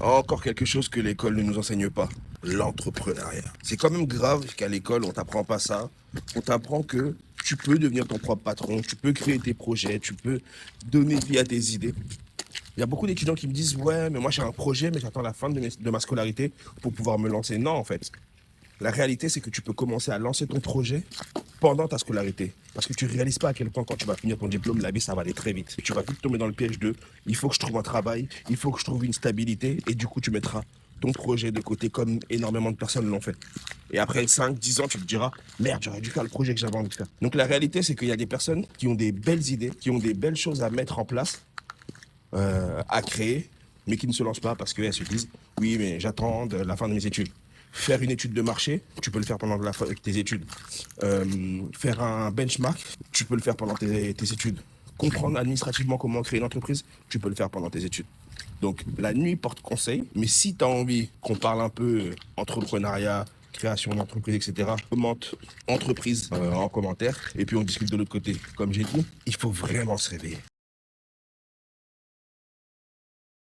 Encore quelque chose que l'école ne nous enseigne pas, l'entrepreneuriat. C'est quand même grave qu'à l'école, on t'apprend pas ça. On t'apprend que tu peux devenir ton propre patron, tu peux créer tes projets, tu peux donner vie à tes idées. Il y a beaucoup d'étudiants qui me disent, ouais, mais moi j'ai un projet, mais j'attends la fin de ma scolarité pour pouvoir me lancer. Non, en fait. La réalité, c'est que tu peux commencer à lancer ton projet pendant ta scolarité. Parce que tu ne réalises pas à quel point quand tu vas finir ton diplôme, la vie, ça va aller très vite. Et tu vas vite tomber dans le piège de il faut que je trouve un travail, il faut que je trouve une stabilité, et du coup, tu mettras ton projet de côté comme énormément de personnes l'ont fait. Et après 5, 10 ans, tu te diras merde, j'aurais dû faire le projet que j'avais envie de faire. Donc la réalité, c'est qu'il y a des personnes qui ont des belles idées, qui ont des belles choses à mettre en place, à créer, mais qui ne se lancent pas parce qu'elles se disent oui, mais j'attends la fin de mes études. Faire une étude de marché, tu peux le faire pendant tes études. Faire un benchmark, tu peux le faire pendant tes études. Comprendre administrativement comment créer une entreprise, tu peux le faire pendant tes études. Donc la nuit porte conseil, mais si tu as envie qu'on parle un peu entrepreneuriat, création d'entreprise, etc., commente entreprise en commentaire, et puis on discute de l'autre côté. Comme j'ai dit, il faut vraiment se réveiller.